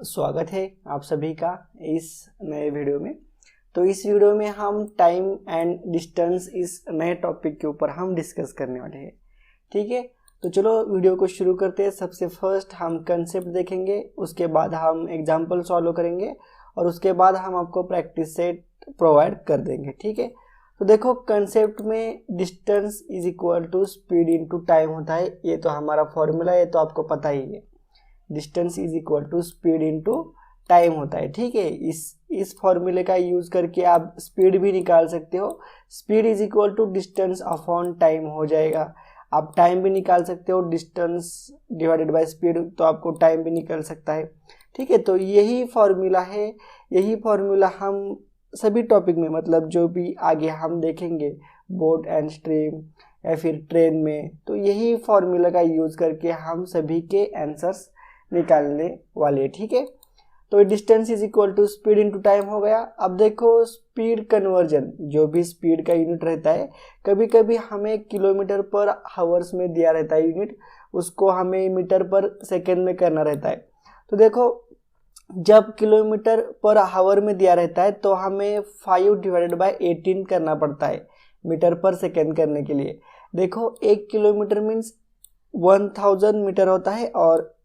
स्वागत है आप सभी का इस नए वीडियो में। तो इस वीडियो में हम टाइम एंड डिस्टेंस इस नए टॉपिक के ऊपर हम डिस्कस करने वाले हैं। ठीक है, तो चलो वीडियो को शुरू करते हैं। सबसे फर्स्ट हम कंसेप्ट देखेंगे, उसके बाद हम एग्जांपल सॉल्व करेंगे और उसके बाद हम आपको प्रैक्टिस सेट प्रोवाइड कर देंगे। ठीक है, तो देखो कंसेप्ट में distance is equal to speed into time होता है। ये तो हमारा फॉर्मूला है, तो आपको पता ही है। Distance is equal to speed into time होता है। ठीक है, इस फॉर्मूले का यूज करके आप स्पीड भी निकाल सकते हो। Speed is equal to distance upon time हो जाएगा। आप टाइम भी निकाल सकते हो, डिस्टेंस डिवाइडेड बाय स्पीड, तो आपको टाइम भी निकल सकता है। ठीक है, तो यही फॉर्मूला है। यही फॉर्मूला हम सभी टॉपिक में, मतलब जो भी आगे हम देखेंगे बोट एंड स्ट्रीम या फिर ट्रेन में, तो यही फॉर्मूला का यूज करके हम सभी के आंसर्स निकालने वाले। ठीक है, तो distance is equal to speed into time हो गया। अब देखो स्पीड कन्वर्जन, जो भी स्पीड का यूनिट रहता है, कभी कभी हमें किलोमीटर पर हावर्स में दिया रहता है यूनिट, उसको हमें मीटर पर सेकेंड में करना रहता है। तो देखो जब किलोमीटर पर हावर में दिया रहता है तो हमें 5 डिवाइडेड बाय 18 करना पड़ता है मीटर पर सेकेंड करने के लिए। देखो 1 किलोमीटर मीन्स 1000 मीटर होता है और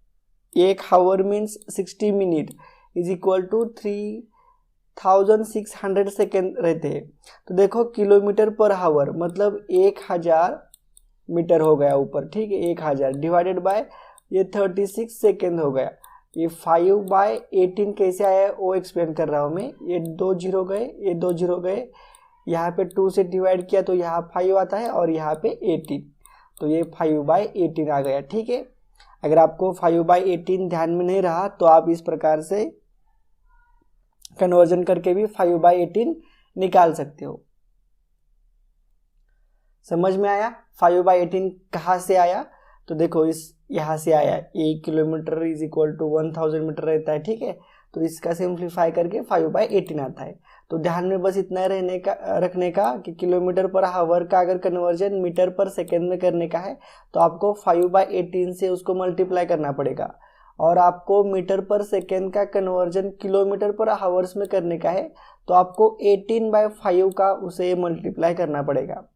1 hour means 60 minute is equal to 3600 second रहते हैं। तो देखो किलोमीटर पर हावर मतलब 1000 मीटर हो गया ऊपर। ठीक है, 1000 डिवाइडेड बाय ये 36 सेकेंड हो गया। ये 5/18 कैसे आया वो एक्सप्लेन कर रहा हूँ मैं। ये 2 जीरो गए, ये 2 जीरो गए, यहाँ पे 2 से डिवाइड किया तो यहाँ 5 आता है और यहाँ पे 18, तो ये 5/18 आ गया। ठीक है, अगर आपको 5/18 ध्यान में नहीं रहा तो आप इस प्रकार से कन्वर्जन करके भी 5/18 निकाल सकते हो। समझ में आया 5/18 कहाँ से आया? तो देखो इस यहाँ से आया, 1 kilometre is equal to 1000 metre रहता है। ठीक है, तो इसका सिंप्लीफाई करके 5/18 आता है। तो ध्यान में बस इतना रखने का कि किलोमीटर पर हावर का अगर कन्वर्जन मीटर पर सेकेंड में करने का है तो आपको 5/18 से उसको मल्टीप्लाई करना पड़ेगा, और आपको मीटर पर सेकेंड का कन्वर्जन किलोमीटर पर हावर्स में करने का है तो आपको 18/5 का उसे मल्टीप्लाई करना पड़ेगा।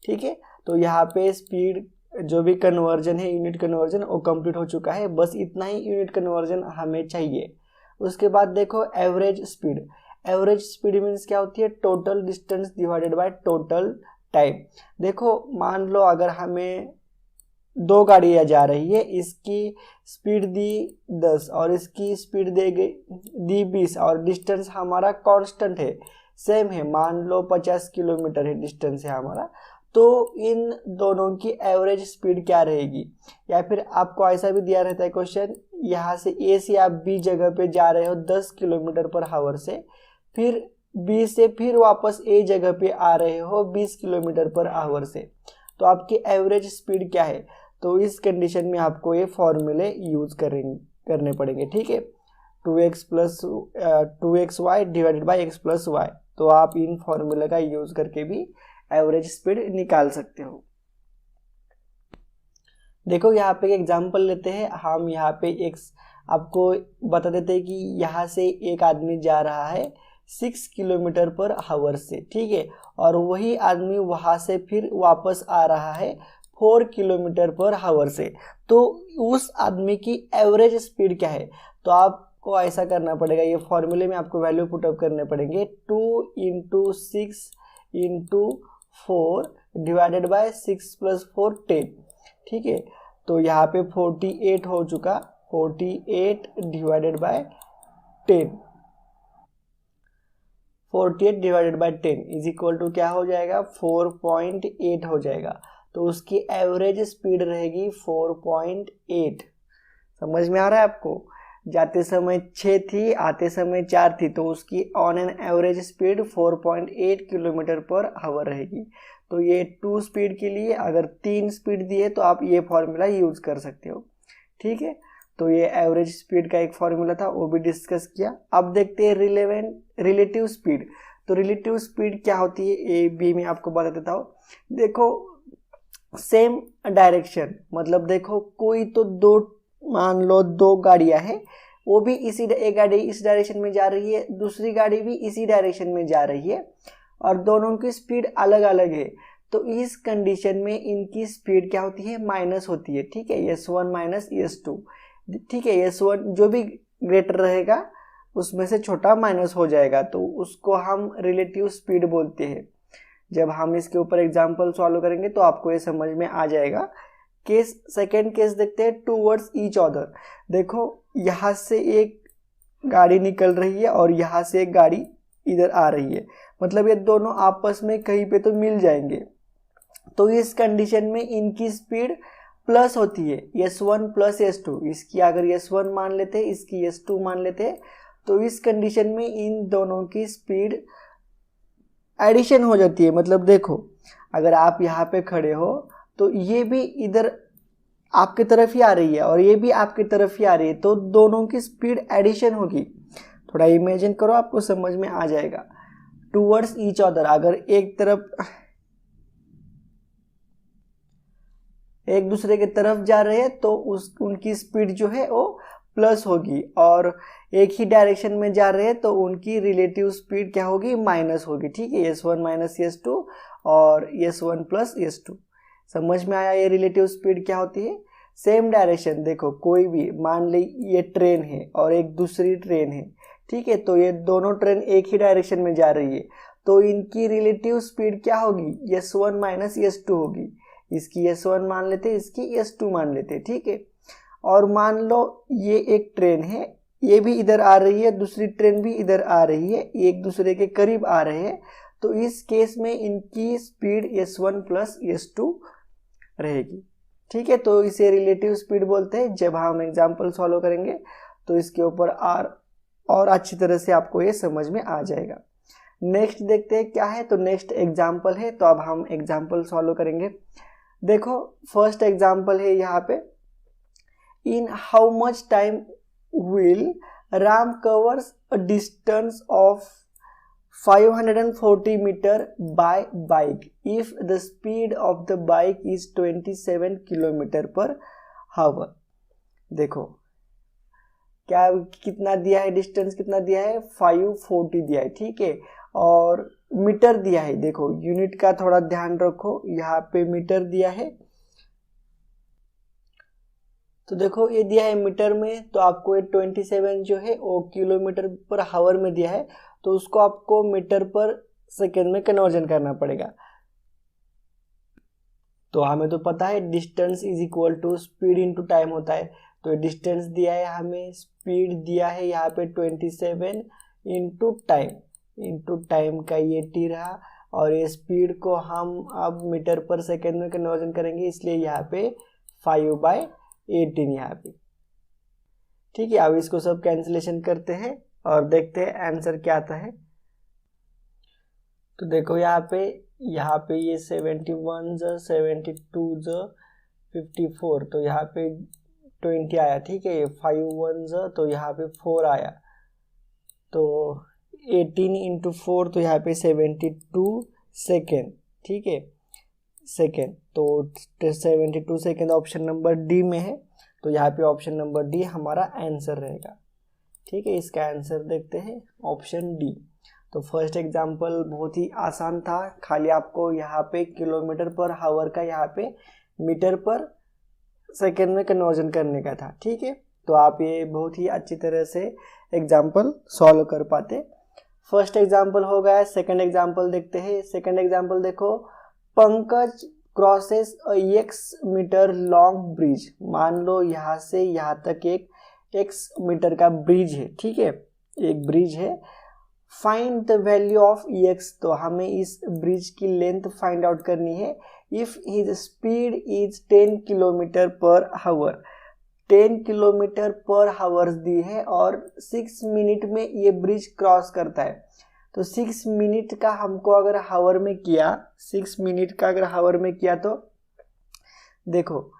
ठीक है, तो यहाँ पे स्पीड जो भी कन्वर्जन है, यूनिट कन्वर्जन, वो कंप्लीट हो चुका है। बस इतना ही यूनिट कन्वर्जन हमें चाहिए। उसके बाद देखो average speed. Average speed means क्या होती है? Total distance divided by total time. देखो मान लो अगर हमें 2 गाड़ियाँ जा रही है, इसकी स्पीड दी 10 और इसकी स्पीड दी 20 और डिस्टेंस हमारा कांस्टेंट है, सेम है, मान लो 50 किलोमीटर है डिस्टेंस है हमारा, तो इन दोनों की एवरेज स्पीड क्या रहेगी? या फिर आपको ऐसा भी दिया रहता है क्वेश्चन, यहाँ से ए से आप बी जगह पे जा रहे हो 10 किलोमीटर पर हावर से, फिर बी से फिर वापस ए जगह पे आ रहे हो 20 किलोमीटर पर आवर से, तो आपकी एवरेज स्पीड क्या है? तो इस कंडीशन में आपको ये फॉर्मूले यूज करने पड़ेंगे। ठीक है, 2x divided by x plus y, तो आप इन फॉर्मूले का यूज करके भी एवरेज स्पीड निकाल सकते हो। देखो यहाँ पे एग्जांपल लेते हैं हम। यहाँ पे आपको बता देते हैं कि यहाँ से एक आदमी जा रहा है 6 किलोमीटर पर हावर से। ठीक है, और वही आदमी वहाँ से फिर वापस आ रहा है 4 किलोमीटर पर हावर से, तो उस आदमी की एवरेज स्पीड क्या है? तो आपको ऐसा करना पड़ेगा, ये फॉर्मूले में आपको वैल्यू पुटअप करने पड़ेंगे। 2 × 6 × 4 डिवाइडेड बाय 6 + 4 10। ठीक है, तो यहाँ पे 48 हो चुका, 48 divided by 10, 48 divided by 10 is equal to क्या हो जाएगा? 4.8 हो जाएगा। तो उसकी एवरेज स्पीड रहेगी 4.8। समझ में आ रहा है आपको? जाते समय 6 थी, आते समय 4 थी, तो उसकी on an average speed 4.8 kilometre per हावर रहेगी। तो ये 2 स्पीड के लिए अगर 3 स्पीड दी है तो आप ये फॉर्मूला यूज कर सकते हो। ठीक है, तो ये एवरेज स्पीड का एक फॉर्मूला था, वो भी डिस्कस किया। अब देखते हैं रिलेटिव स्पीड। तो रिलेटिव स्पीड क्या होती है ए बी में आपको बता देता हूँ। देखो सेम डायरेक्शन, मतलब देखो कोई तो मान लो 2 गाड़ियां हैं, वो भी एक गाड़ी इस डायरेक्शन में जा रही है, दूसरी गाड़ी भी इसी डायरेक्शन में जा रही है और दोनों की स्पीड अलग अलग है। तो इस कंडीशन में इनकी स्पीड क्या होती है, माइनस होती है। ठीक है, S1 माइनस S2। ठीक है, S1 जो भी ग्रेटर रहेगा उसमें से छोटा माइनस हो जाएगा, तो उसको हम रिलेटिव स्पीड बोलते हैं। जब हम इसके ऊपर एग्जाम्पल सॉल्व करेंगे तो आपको ये समझ में आ जाएगा। सेकेंड केस देखते हैं, टूवर्ड्स ईच अदर। देखो यहाँ से एक गाड़ी निकल रही है और यहाँ से एक गाड़ी इधर आ रही है, मतलब ये दोनों आपस में कहीं पे तो मिल जाएंगे। तो इस कंडीशन में इनकी स्पीड प्लस होती है, S1 प्लस S2। इसकी अगर S1 मान लेते हैं, इसकी S2 मान लेते हैं, तो इस कंडीशन में इन दोनों की स्पीड एडिशन हो जाती है। मतलब देखो अगर आप यहाँ पे खड़े हो तो ये भी इधर आपकी तरफ ही आ रही है और ये भी आपकी तरफ ही आ रही है, तो दोनों की स्पीड एडिशन होगी। थोड़ा इमेजिन करो, आपको समझ में आ जाएगा। टूवर्ड्स ईच अदर, अगर एक तरफ एक दूसरे की तरफ जा रहे हैं तो उनकी स्पीड जो है वो प्लस होगी, और एक ही डायरेक्शन में जा रहे हैं तो उनकी रिलेटिव स्पीड क्या होगी, माइनस होगी। ठीक है, S1 माइनस S2 और S1 प्लस S2। समझ में आया ये रिलेटिव स्पीड क्या होती है। सेम डायरेक्शन, देखो कोई भी मान ली ये ट्रेन है और एक दूसरी ट्रेन है। ठीक है, तो ये दोनों ट्रेन एक ही डायरेक्शन में जा रही है, तो इनकी रिलेटिव स्पीड क्या होगी, S1 माइनस S2 होगी। इसकी S1 मान लेते, इसकी S2 मान लेते। ठीक है, और मान लो ये एक ट्रेन है, ये भी इधर आ रही है, दूसरी ट्रेन भी इधर आ रही है, एक दूसरे के करीब आ रहे हैं, तो इस केस में इनकी स्पीड S1 प्लस S2 रहेगी। ठीक है, तो इसे रिलेटिव स्पीड बोलते हैं। जब हम एग्जाम्पल सॉल्व करेंगे तो इसके ऊपर और अच्छी तरह से आपको ये समझ में आ जाएगा। नेक्स्ट देखते हैं क्या है, तो नेक्स्ट एग्जाम्पल है, तो अब हम एग्जाम्पल सॉल्व करेंगे। देखो फर्स्ट एग्जाम्पल है यहाँ पे, in how much time will Ram covers a distance of 540 metre by bike if the speed of the bike is 27 kilometre per hour. देखो क्या कितना दिया है, डिस्टेंस कितना दिया है, 540 दिया है। ठीक है, और मीटर दिया है। देखो यूनिट का थोड़ा ध्यान रखो, यहाँ पे मीटर दिया है, तो देखो ये दिया है मीटर में, तो आपको ये 27 जो है वो किलोमीटर पर हावर में दिया है, तो उसको आपको मीटर पर सेकेंड में कन्वर्जन करना पड़ेगा। तो हमें तो पता है distance is equal to speed into time होता है, तो डिस्टेंस दिया है हमें, स्पीड दिया है यहाँ पे 27 इनटू टाइम का ये t रहा, और ये स्पीड को हम अब मीटर पर सेकेंड में कन्वर्जन करेंगे, इसलिए यहाँ पे 5/18 यहाँ पे। ठीक है, अब इसको सब कैंसिलेशन करते हैं और देखते हैं आंसर क्या आता है। तो देखो यहाँ पे ये 71 72 54, तो यहाँ पे 20 आया। ठीक है, 5 1 तो यहाँ पे 4 आया, तो 18 इंटू 4, तो यहाँ पे 72 सेकेंड। ठीक है, सेकेंड, तो 72 सेकेंड ऑप्शन नंबर डी में है, तो यहाँ पे ऑप्शन नंबर डी हमारा आंसर रहेगा। ठीक है, इसका आंसर देखते हैं ऑप्शन डी। तो फर्स्ट एग्जांपल बहुत ही आसान था, खाली आपको यहाँ पे किलोमीटर पर हावर का यहाँ पे मीटर पर सेकेंड में कन्वर्जन करने का था। ठीक है, तो आप ये बहुत ही अच्छी तरह से एग्जांपल सॉल्व कर पाते। फर्स्ट एग्जांपल हो गया, सेकंड एग्जांपल देखते हैं। सेकंड एग्जांपल देखो, पंकज क्रॉसेस अ x मीटर लॉन्ग ब्रिज। मान लो यहाँ से यहाँ तक एक x मीटर का ब्रिज है। ठीक है, एक ब्रिज है। Find the value of x, तो हमें इस ब्रिज की लेंथ फाइंड आउट करनी है। If his speed is 10 kilometre per hour, 10 kilometre per हावर दी है और 6 मिनट में ये ब्रिज क्रॉस करता है। तो 6 मिनट का हमको अगर हावर में किया, 6 मिनट का अगर हावर में किया, तो देखो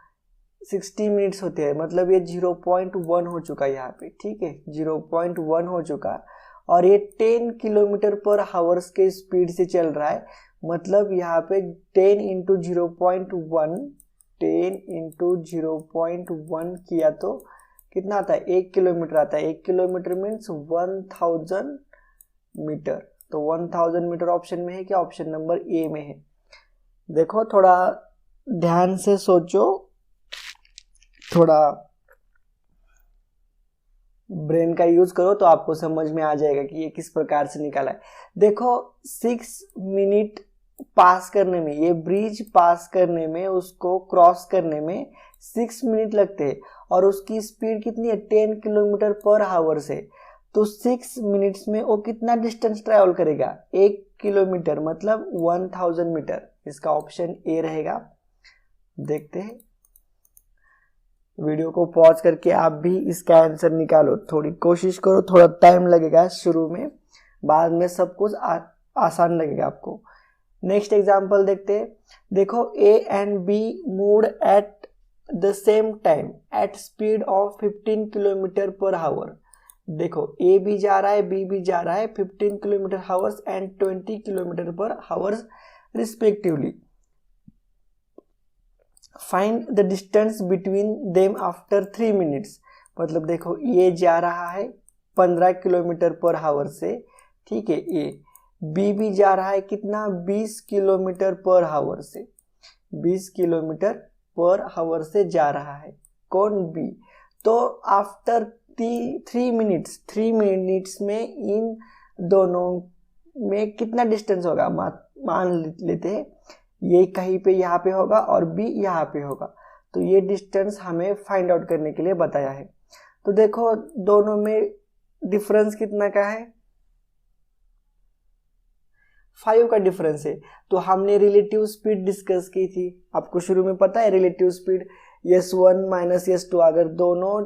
60 मिनट्स होते हैं, मतलब ये 0.1 हो चुका है यहाँ पे। ठीक है, 0.1 हो चुका, और ये 10 किलोमीटर पर हावर्स के स्पीड से चल रहा है, मतलब यहाँ पे 10 इंटू 0.1 किया तो कितना आता है, 1 किलोमीटर आता है। 1 किलोमीटर मीन्स 1000 मीटर। तो 1000 मीटर ऑप्शन में है क्या, ऑप्शन नंबर ए में है। देखो थोड़ा ध्यान से सोचो, थोड़ा ब्रेन का यूज करो तो आपको समझ में आ जाएगा कि ये किस प्रकार से निकाला है। देखो 6 मिनट पास करने में, ये ब्रिज पास करने में, उसको क्रॉस करने में 6 मिनट लगते हैं और उसकी स्पीड कितनी है, 10 किलोमीटर पर आवर से। तो 6 मिनट्स में वो कितना डिस्टेंस ट्रैवल करेगा, 1 किलोमीटर मतलब 1000 मीटर। इसका ऑप्शन ए रहेगा। देखते हैं, वीडियो को पॉज करके आप भी इसका आंसर निकालो, थोड़ी कोशिश करो, थोड़ा टाइम लगेगा शुरू में, बाद में सब कुछ आसान लगेगा आपको। नेक्स्ट एग्जांपल देखते हैं। देखो A and B moved at the same time at speed of 15 kilometre per hour. देखो ए भी जा रहा है, बी भी जा रहा है, 15 किलोमीटर आवर्स एंड 20 किलोमीटर पर hours respectively. Find the distance between them after 3 minutes. मतलब देखो ये जा रहा है 15 किलोमीटर पर आवर से, ठीक है, ए। बी भी जा रहा है कितना, 20 किलोमीटर पर आवर से, 20 किलोमीटर पर आवर से जा रहा है। कौन, बी। तो आफ्टर 3 मिनट्स में इन दोनों में कितना डिस्टेंस होगा, मान लेते हैं ये कहीं पे यहाँ पे होगा और बी यहाँ पे होगा। तो ये डिस्टेंस हमें फाइंड आउट करने के लिए बताया है। तो देखो दोनों में डिफरेंस कितना का है, 5 का डिफरेंस है। तो हमने रिलेटिव स्पीड डिस्कस की थी, आपको शुरू में पता है relative speed S1 minus S2, अगर दोनों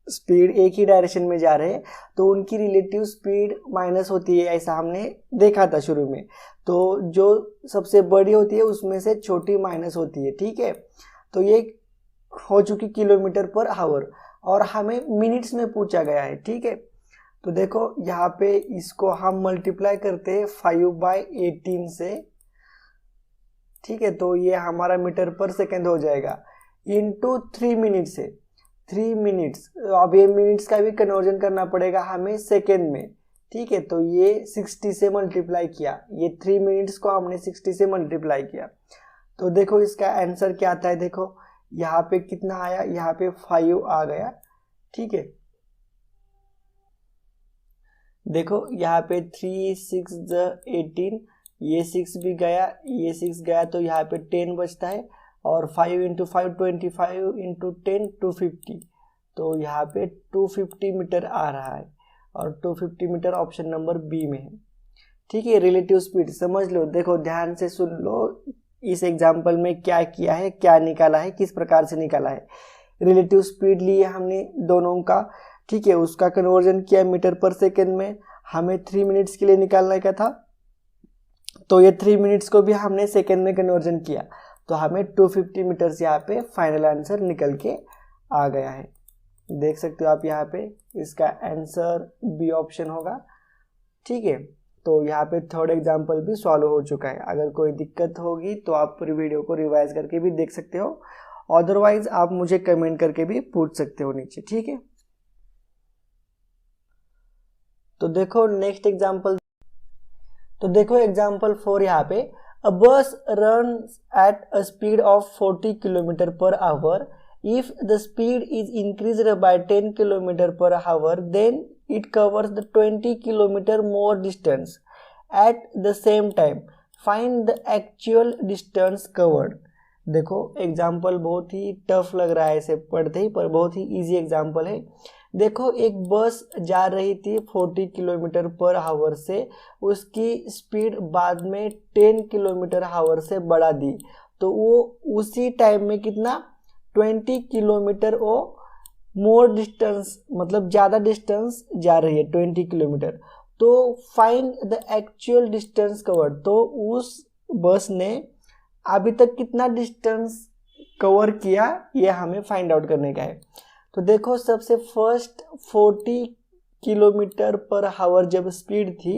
स्पीड एक ही डायरेक्शन में जा रहे हैं तो उनकी रिलेटिव स्पीड माइनस होती है, ऐसा हमने देखा था शुरू में। तो जो सबसे बड़ी होती है उसमें से छोटी माइनस होती है, ठीक है। तो ये हो चुकी किलोमीटर पर आवर और हमें मिनट्स में पूछा गया है, ठीक है। तो देखो यहाँ पे इसको हम मल्टीप्लाई करते हैं 5/18 से, ठीक है। तो ये हमारा मीटर पर सेकेंड हो जाएगा इनटू 3 मिनट से, 3 मिनट्स। अब ये मिनट्स का भी कन्वर्जन करना पड़ेगा हमें सेकेंड में, ठीक है। तो ये 60 से मल्टीप्लाई किया, ये 3 मिनट्स को हमने 60 से मल्टीप्लाई किया। तो देखो इसका आंसर क्या आता है, देखो यहाँ पे कितना आया, यहाँ पे 5 आ गया, ठीक है। देखो यहाँ पे 3 6 18, ये 6 भी गया, ये 6 गया, तो यहाँ पे 10 बचता है और 5 × 5 25 × 10 250। तो यहाँ पे 250 मीटर आ रहा है और 250 मीटर ऑप्शन नंबर बी में है, ठीक है। रिलेटिव स्पीड समझ लो, देखो ध्यान से सुन लो इस एग्जाम्पल में क्या किया है, क्या निकाला है, किस प्रकार से निकाला है। रिलेटिव स्पीड लिए हमने दोनों का, ठीक है, उसका कन्वर्जन किया मीटर पर सेकेंड में, हमें 3 मिनट्स के लिए निकालने का था। तो ये 3 मिनट्स को भी हमने सेकेंड में कन्वर्जन किया, तो हमें 250 मीटर्स यहाँ पे फाइनल आंसर निकल के आ गया है। देख सकते हो आप यहाँ पे, इसका आंसर बी ऑप्शन होगा, ठीक है। तो यहाँ पे थर्ड एग्जाम्पल भी सॉल्व हो चुका है। अगर कोई दिक्कत होगी तो आप पूरी वीडियो को रिवाइज करके भी देख सकते हो, अदरवाइज आप मुझे कमेंट करके भी पूछ सकते हो नीचे, ठीक है। तो देखो नेक्स्ट एग्जाम्पल, तो देखो एग्जाम्पल 4 यहाँ पे, अ बस runs at a speed of 40 km per hour. If the speed is increased by 10 km per hour, then it covers the 20 km more distance at the same time. Find the actual distance covered. देखो example बहुत ही tough लग रहा है ऐसे पढ़ते ही, पर बहुत ही easy example है। देखो एक बस जा रही थी 40 किलोमीटर पर आवर से, उसकी स्पीड बाद में 10 किलोमीटर आवर से बढ़ा दी, तो वो उसी टाइम में कितना 20 किलोमीटर वो मोर डिस्टेंस, मतलब ज़्यादा डिस्टेंस जा रही है 20 किलोमीटर। तो find the actual distance covered, तो उस बस ने अभी तक कितना डिस्टेंस कवर किया ये हमें फाइंड आउट करने का है। तो देखो सबसे फर्स्ट 40 किलोमीटर पर आवर जब स्पीड थी,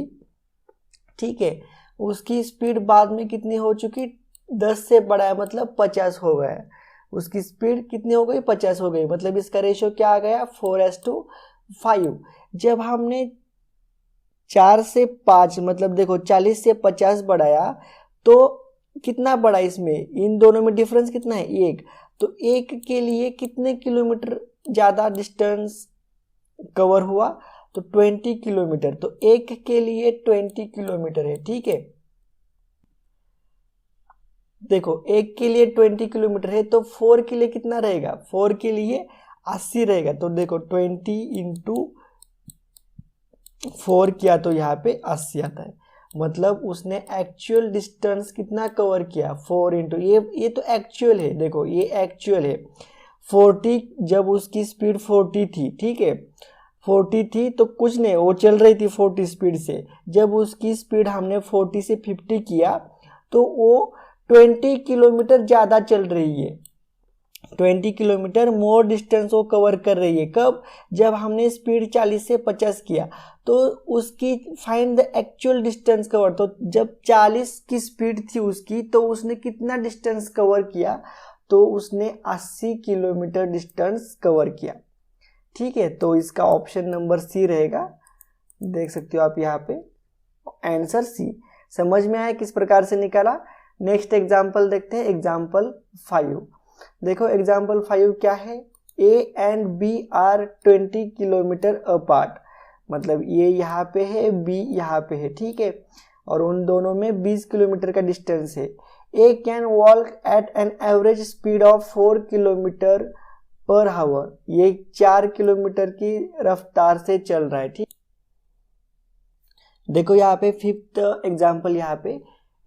ठीक है, उसकी स्पीड बाद में कितनी हो चुकी, 10 से बढ़ा है, मतलब 50 हो गया है। उसकी स्पीड कितनी हो गई, 50 हो गई। मतलब इसका रेशियो क्या आ गया, 4:5। जब हमने 4 से 5 मतलब देखो 40 से 50 बढ़ाया तो कितना बढ़ा, इसमें इन दोनों में डिफरेंस कितना है, 1। तो 1 के लिए कितने किलोमीटर ज़्यादा डिस्टेंस कवर हुआ, तो 20 किलोमीटर। तो 1 के लिए 20 किलोमीटर है, ठीक है। देखो 1 के लिए 20 किलोमीटर है, तो 4 के लिए कितना रहेगा, 4 के लिए 80 रहेगा। तो देखो 20 इंटू 4 किया तो यहाँ पे 80 आता है। मतलब उसने एक्चुअल डिस्टेंस कितना कवर किया, 4 इंटू ये तो एक्चुअल है, देखो ये एक्चुअल है। 40 जब उसकी स्पीड 40 थी, ठीक है, 40 थी तो कुछ नहीं, वो चल रही थी 40 स्पीड से। जब उसकी स्पीड हमने 40 से 50 किया तो वो 20 किलोमीटर ज़्यादा चल रही है, 20 किलोमीटर मोर डिस्टेंस वो कवर कर रही है। कब, जब हमने स्पीड 40 से 50 किया। तो उसकी find the actual distance cover, तो जब 40 की स्पीड थी उसकी तो उसने कितना डिस्टेंस कवर किया, तो उसने 80 किलोमीटर डिस्टेंस कवर किया, ठीक है। तो इसका ऑप्शन नंबर सी रहेगा, देख सकते हो आप यहाँ पे आंसर सी। समझ में आया किस प्रकार से निकाला। नेक्स्ट एग्जाम्पल देखते हैं, एग्जाम्पल 5। देखो एग्जाम्पल 5 क्या है, A and B are 20 kilometre apart. मतलब ये यहाँ पे है, बी यहाँ पे है, ठीक है, और उन दोनों में 20 किलोमीटर का डिस्टेंस है। A can walk at an average speed of 4 kilometre per hour. ये 4 किलोमीटर की रफ्तार से चल रहा है, ठीक। देखो यहाँ पे 5th एग्जाम्पल, यहाँ पे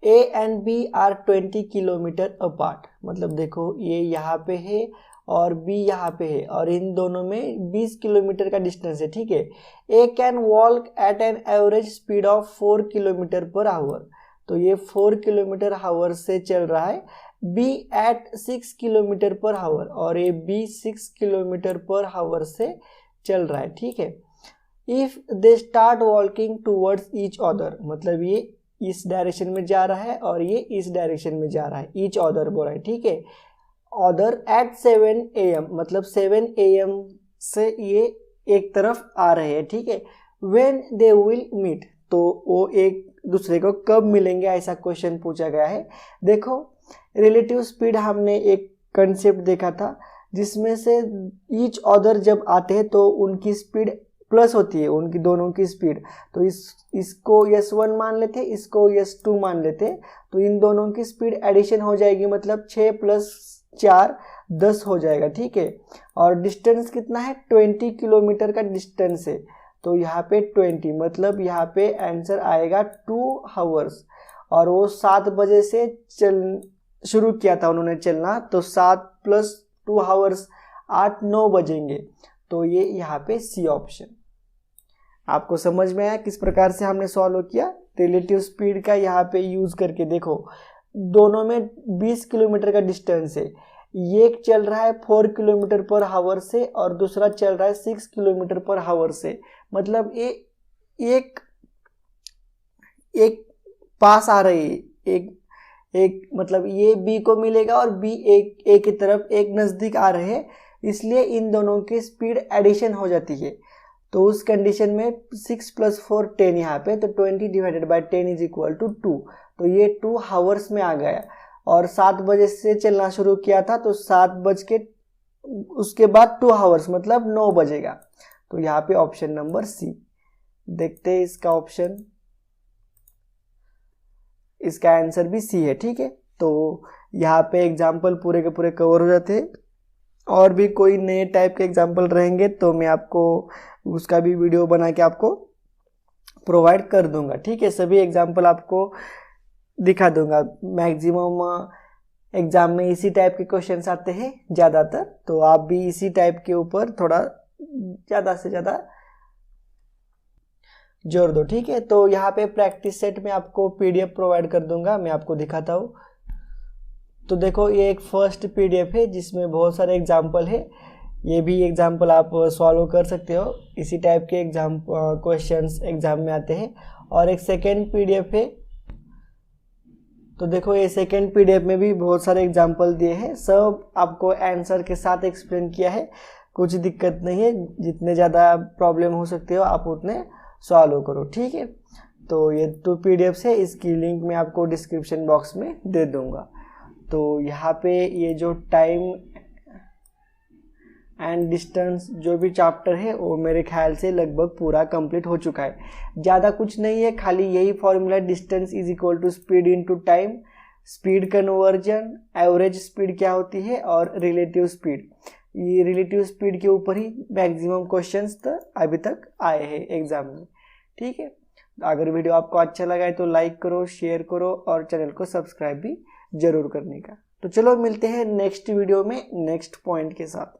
A and B are 20 kilometre apart. मतलब देखो ये यहाँ पे है और बी यहाँ पे है, और इन दोनों में 20 किलोमीटर का डिस्टेंस है, ठीक है। A can walk at an average speed of 4 kilometre per hour. तो ये 4 किलोमीटर आवर से चल रहा है। B at 6 kilometre per hour, और ये बी 6 किलोमीटर पर आवर से चल रहा है, ठीक है। If they start walking towards each other, मतलब ये इस डायरेक्शन में जा रहा है और ये इस डायरेक्शन में जा रहा है, ईच अदर बोला है, ठीक है। अदर एट 7 AM, मतलब 7 AM से ये एक तरफ आ रहे हैं, ठीक है। व्हेन दे विल मीट, तो वो एक दूसरे को कब मिलेंगे, ऐसा क्वेश्चन पूछा गया है। देखो रिलेटिव स्पीड हमने एक कंसेप्ट देखा था, जिसमें से ईच अदर जब आते हैं तो उनकी स्पीड प्लस होती है, उनकी दोनों की स्पीड। तो इसको S1 मान लेते, इसको S2 मान लेते, तो इन दोनों की स्पीड एडिशन हो जाएगी, मतलब 6 + 4 10 हो जाएगा, ठीक है। और डिस्टेंस कितना है, 20 किलोमीटर का डिस्टेंस है। तो यहाँ पे 20, मतलब यहाँ पे आंसर आएगा 2 आवर्स। और वो 7 बजे से शुरू किया था उन्होंने चलना, तो 7 + 2 आवर्स 8-9 बजेंगे। तो ये यहाँ पे सी ऑप्शन। आपको समझ में आया किस प्रकार से हमने सॉल्व किया। रिलेटिव स्पीड का यहाँ पे यूज करके देखो, दोनों में 20 किलोमीटर का डिस्टेंस है। एक चल रहा है 4 किलोमीटर पर आवर से और दूसरा चल रहा है 6 किलोमीटर पर आवर से। मतलब ये एक पास आ रही है, एक मतलब ये बी को मिलेगा और बी एक की तरफ एक नज़दीक आ रहे हैं, इसलिए इन दोनों की स्पीड एडिशन हो जाती है। तो उस कंडीशन में 6 + 4 10 यहाँ पे, तो 20 / 10 = 2। तो ये 2 आवर्स में आ गया। और 7 बजे से चलना शुरू किया था, तो 7 बज के उसके बाद 2 आवर्स, मतलब 9 बजेगा। तो यहाँ पे ऑप्शन नंबर सी। देखते हैं इसका ऑप्शन, इसका आंसर भी सी है, ठीक है। तो यहाँ पे एग्जाम्पल पूरे के पूरे कवर हो जाते हैं। और भी कोई नए टाइप के एग्जाम्पल रहेंगे तो मैं आपको उसका भी वीडियो बना के आपको प्रोवाइड कर दूंगा, ठीक है। सभी एग्जाम्पल आपको दिखा दूंगा। मैक्सिमम एग्जाम में इसी टाइप के क्वेश्चंस आते हैं ज़्यादातर, तो आप भी इसी टाइप के ऊपर थोड़ा ज़्यादा से ज़्यादा जोर दो, ठीक है। तो यहाँ पे प्रैक्टिस सेट में आपको PDF प्रोवाइड कर दूंगा, मैं आपको दिखाता हूँ। तो देखो ये एक फर्स्ट PDF है जिसमें बहुत सारे एग्जाम्पल है। ये भी एग्जाम्पल आप सॉल्व कर सकते हो, इसी टाइप के क्वेश्चंस एग्जाम में आते हैं। और एक सेकेंड PDF है, तो देखो ये सेकेंड पीडीएफ में भी बहुत सारे एग्जाम्पल दिए हैं, सब आपको आंसर के साथ एक्सप्लेन किया है, कुछ दिक्कत नहीं है, जितने ज़्यादा प्रॉब्लम हो सकते हो आप उतने सॉल्व करो, ठीक है। तो ये 2 पीडीएफ्स है, इसकी लिंक मैं आपको डिस्क्रिप्शन बॉक्स में दे दूंगा। तो यहाँ पे ये जो टाइम एंड डिस्टेंस जो भी चैप्टर है वो मेरे ख्याल से लगभग पूरा कंप्लीट हो चुका है। ज़्यादा कुछ नहीं है, खाली यही formula distance is equal to speed into time, speed conversion, average speed क्या होती है और रिलेटिव स्पीड। ये रिलेटिव स्पीड के ऊपर ही मैक्सिमम क्वेश्चंस अभी तक आए हैं एग्जाम में, ठीक है। अगर वीडियो आपको अच्छा लगा है तो लाइक करो, शेयर करो और चैनल को सब्सक्राइब भी जरूर करने का। तो चलो मिलते हैं नेक्स्ट वीडियो में नेक्स्ट पॉइंट के साथ।